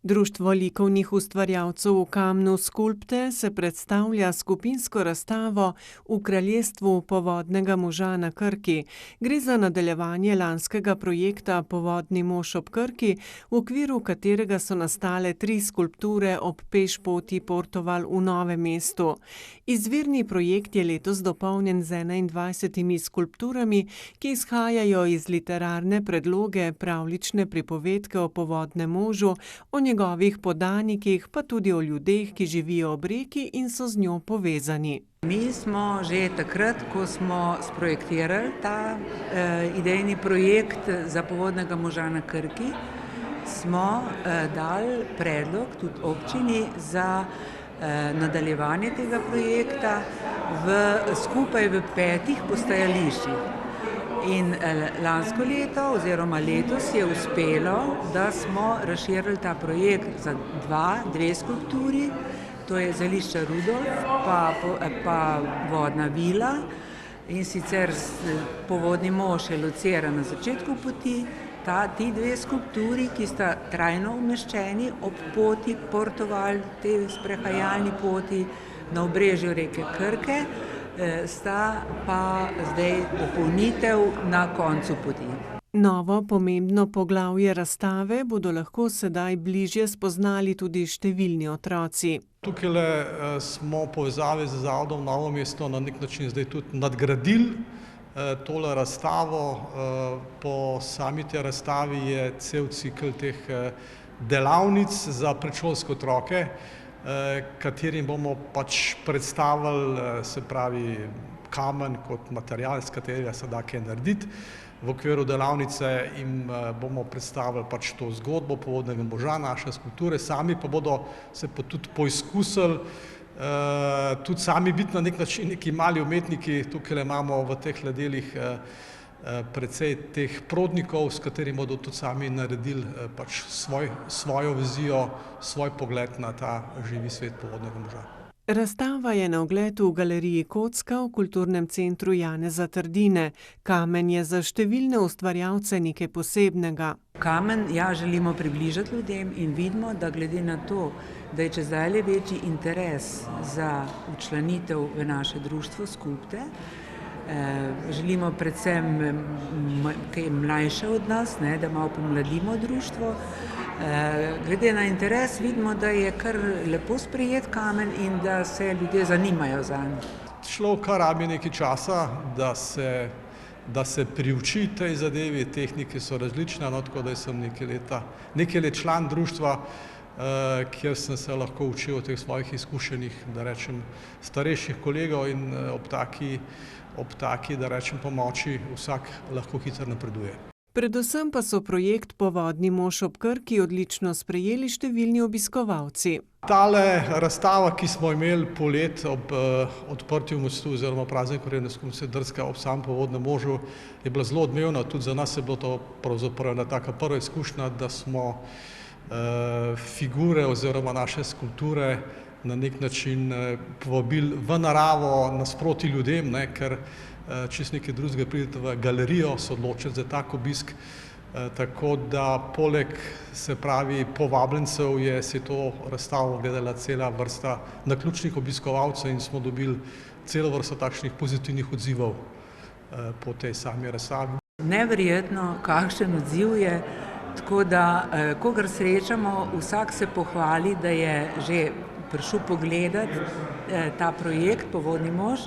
Društvo likovnih ustvarjalcev v Kamnu Skulpte se predstavlja skupinsko razstavo v kraljestvu povodnega moža na Krki. Gre za nadaljevanje lanskega projekta Povodni mož ob Krki, v okviru katerega so nastale 3 skulpture ob pešpoti Portoval v Novem mestu. Izvirni projekt je letos dopolnjen z 21 skulpturami, ki izhajajo iz literarne predloge, pravljične pripovedke o povodnem možu, o njegovih podanikih, pa tudi o ljudeh, ki živijo ob reki in so z njo povezani. Mi smo že takrat, ko smo sprojektirali ta idejni projekt za povodnega moža na Krki, smo dali predlog tudi občini za nadaljevanje tega projekta skupaj v 5 postajališčih. In lansko leto oziroma letos je uspelo, da smo razširili ta projekt za 2 skulpturi, to je Zelišča Rudolf pa Vodna vila, in sicer povodni mož je lociran na začetku poti. Ti 2 skulpturi, ki sta trajno umeščeni ob poti Portoval, tej sprehajalni poti na obrežju reke Krke, sta pa zdaj dopolnitev na koncu poti. Novo pomembno poglavje razstave bodo lahko sedaj bližje spoznali tudi številni otroci. Tukaj smo v povezavi z Zavodom Novo mesto na nek način zdaj tudi nadgradili tole razstavo. Po sami tej razstavi je cel cikel teh delavnic za predšolske otroke, katerim bomo pač predstavili, se pravi, kamen kot material, s katerega se da kaj narediti. V okviru delavnice jim bomo predstavili pač to zgodbo povodnega moža, naše skulpture, sami pa bodo se pa tudi poizkusili, tudi sami biti na nek način neki mali umetniki. Tukaj imamo v teh delih precej teh prodnikov, s katerimi bodo tudi sami naredili pač svojo vizijo, svoj pogled na ta živi svet povodnega moža. Razstava je na ogled v galeriji Kocka v Kulturnem centru Janeza Trdine. Kamen je za številne ustvarjalce nekaj posebnega. Kamen želimo približati ljudem in vidimo, da glede na to, da je čedalje večji interes za včlanitev v naše društvo Skulpte, želimo predvsem kaj mlajše od nas, da malo pomladimo društvo. Glede na interes vidimo, da je kar lepo sprejet kamen in da se ljudje zanimajo zanj. Človek rabi nekaj časa, da se priuči tej zadevi, tehnike so različne, tako da sem nekaj let član društva, kjer sem se lahko učil o teh svojih izkušenih, da rečem, starejših kolegov, in ob taki, da rečem, pomoči vsak lahko hitro napreduje. Predvsem pa so projekt Povodni mož ob Krki odlično sprejeli številni obiskovalci. Tale razstava, ki smo imeli poleti ob odprtju mostu oziroma prazniku revne skupnosti Drska ob samem povodnem možu, je bila zelo odmevna. Tudi za nas je bilo to pravzaprav ena taka prva izkušnja, da smo figure oziroma naše skulpture na nek način povabili v naravo nasproti ljudem, ker čisto nekaj drugega pridete v galerijo, se odločiti za tak obisk. Tako da poleg, se pravi, povabljencev je si to razstavo gledala cela vrsta naključnih obiskovalcev in smo dobili celo vrsto takšnih pozitivnih odzivov po tej sami razstavi. Neverjetno, kakšen odziv je, tako da kogar srečamo, vsak se pohvali, da je že prišel pogledati ta projekt Povodni mož,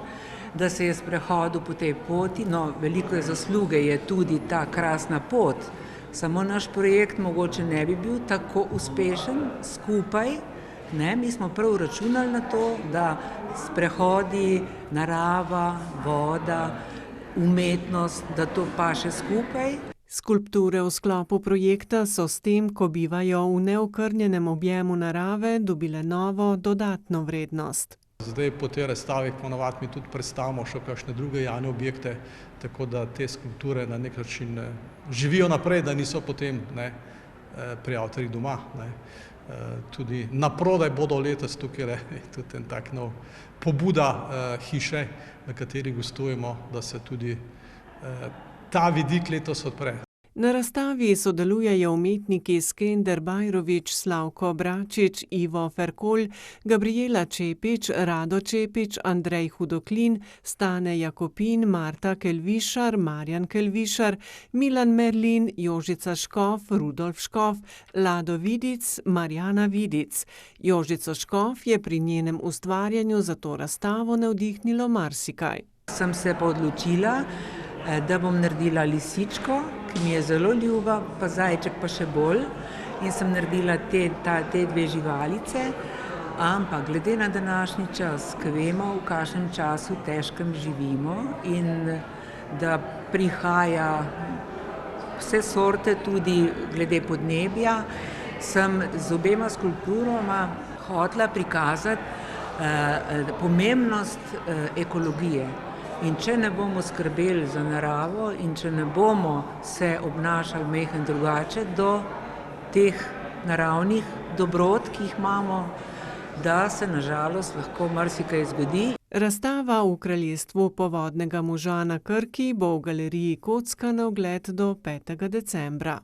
da se je sprehodil po tej poti. No, veliko zasluge je tudi ta krasna pot. Samo naš projekt mogoče ne bi bil tako uspešen skupaj. Mi smo prav računali na to, da sprehodi, narava, voda, umetnost, da to paše skupaj. Skulpture v sklopu projekta so s tem, ko bivajo v neokrnjenem objemu narave, dobile novo, dodatno vrednost. Zdaj po tej razstavi ponavadi mi tudi predstavimo še kakšne druge javne objekte, tako da te skulpture na nek način živijo naprej, da niso potem pri avtorjih doma. Tudi naprodaj bodo letos tukaj tudi en tak nov pobuda hiše, na kateri gostujemo, da se tudi ta vidik letos odpre. Na razstavi sodelujejo umetniki Skender Bajrović, Slavko Bračič, Ivo Ferkolj, Gabrijela Čepič, Rado Čepič, Andrej Hudoklin, Stane Jakopin, Marta Kelvišar, Marjan Kelvišar, Milan Merlin, Jožica Škof, Rudolf Škof, Lado Vidic, Marjana Vidic. Jožico Škof je pri njenem ustvarjanju za to razstavo navdihnilo marsikaj. Sem se pa odločila, da bom naredila lisičko, ki mi je zelo ljuba, pa zajček pa še bolj. In sem naredila te dve živalice, ampak glede na današnji čas, ki vemo, v kakšnem času težkem živimo in da prihaja vse sorte tudi glede podnebja, sem z obema skulpturama hotela prikazati pomembnost ekologije. In če ne bomo skrbeli za naravo in če ne bomo se obnašali majhen drugače do teh naravnih dobrot, ki jih imamo, da se na žalost lahko marsikaj zgodi. Razstava v kraljestvu povodnega moža na Krki bo v galeriji Kocka na ogled do 5. decembra.